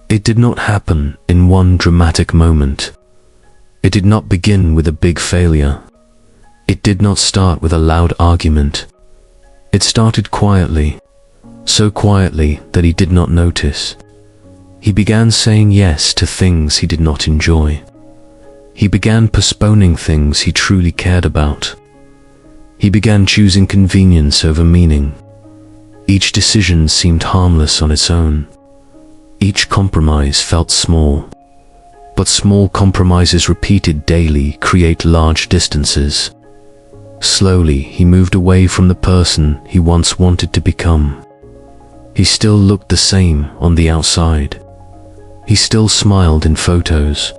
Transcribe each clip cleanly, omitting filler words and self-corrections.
It did not happen in one dramatic moment. It did not begin with a big failure. It did not start with a loud argument. It started quietly, so quietly that he did not notice. He began saying yes to things he did not enjoy. He began postponing things he truly cared about. He began choosing convenience over meaning. Each decision seemed harmless on its own. Each compromise felt small. But small compromises repeated daily create large distances. Slowly, he moved away from the person he once wanted to become. He still looked the same on the outside. He still smiled in photos.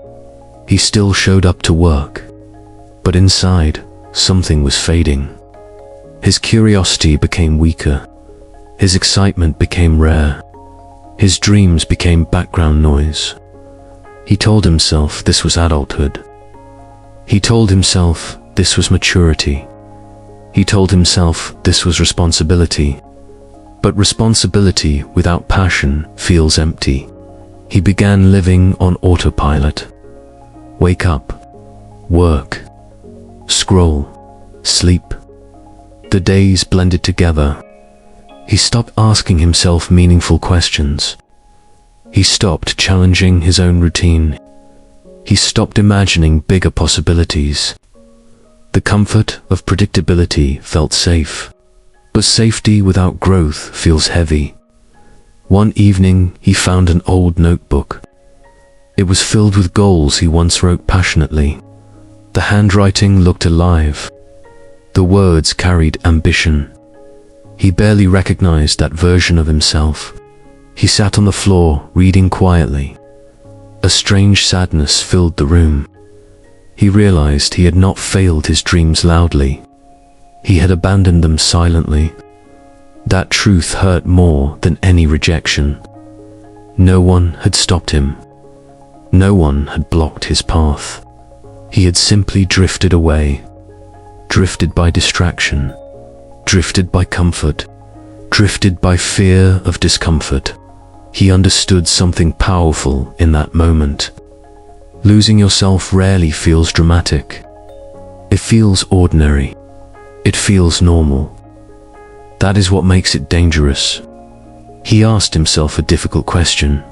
He still showed up to work. But inside, something was fading. His curiosity became weaker. His excitement became rare. His dreams became background noise. He told himself this was adulthood. He told himself this was maturity. He told himself this was responsibility. But responsibility without passion feels empty. He began living on autopilot. Wake up, work, scroll, sleep. The days blended together. He stopped asking himself meaningful questions. He stopped challenging his own routine. He stopped imagining bigger possibilities. The comfort of predictability felt safe, but safety without growth feels heavy. One evening, he found an old notebook. It was filled with goals he once wrote passionately. The handwriting looked alive. The words carried ambition. He barely recognized that version of himself. He sat on the floor, reading quietly. A strange sadness filled the room. He realized he had not failed his dreams loudly. He had abandoned them silently. That truth hurt more than any rejection. No one had stopped him. No one had blocked his path. He had simply drifted away. Drifted by distraction. Drifted by comfort. Drifted by fear of discomfort. He understood something powerful in that moment. Losing yourself rarely feels dramatic. It feels ordinary. It feels normal. That is what makes it dangerous. He asked himself a difficult question.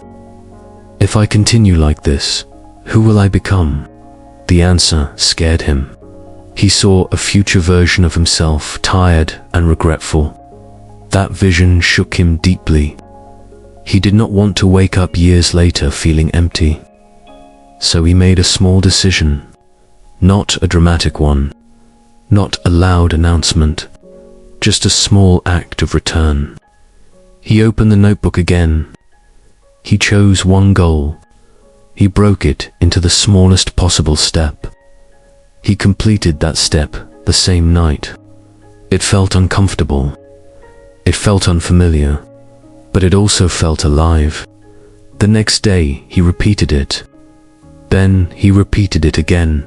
If I continue like this, who will I become? The answer scared him. He saw a future version of himself, tired and regretful. That vision shook him deeply. He did not want to wake up years later feeling empty. So he made a small decision. Not a dramatic one. Not a loud announcement. Just a small act of return. He opened the notebook again. He chose one goal. He broke it into the smallest possible step. He completed that step the same night. It felt uncomfortable. It felt unfamiliar, but it also felt alive. The next day, he repeated it. Then he repeated it again.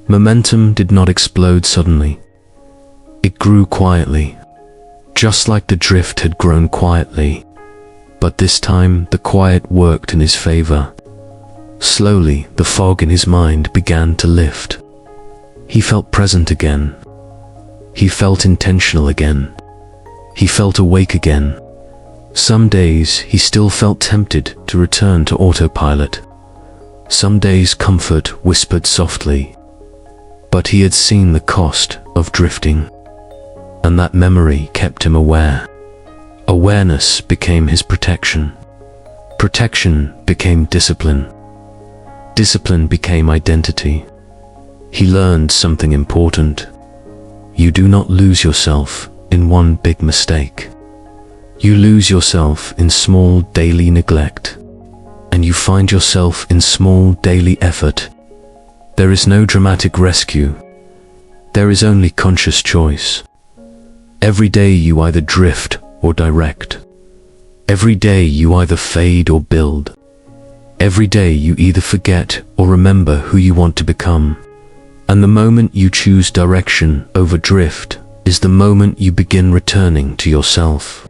Momentum did not explode suddenly. It grew quietly, just like the drift had grown quietly. But this time, the quiet worked in his favor. Slowly, the fog in his mind began to lift. He felt present again. He felt intentional again. He felt awake again. Some days, he still felt tempted to return to autopilot. Some days, comfort whispered softly. But he had seen the cost of drifting. And that memory kept him aware. Awareness became his protection. Protection became discipline. Discipline became identity. He learned something important. You do not lose yourself in one big mistake. You lose yourself in small daily neglect. And you find yourself in small daily effort. There is no dramatic rescue. There is only conscious choice. Every day you either drift or direct. Every day you either fade or build. Every day you either forget or remember who you want to become. And the moment you choose direction over drift is the moment you begin returning to yourself.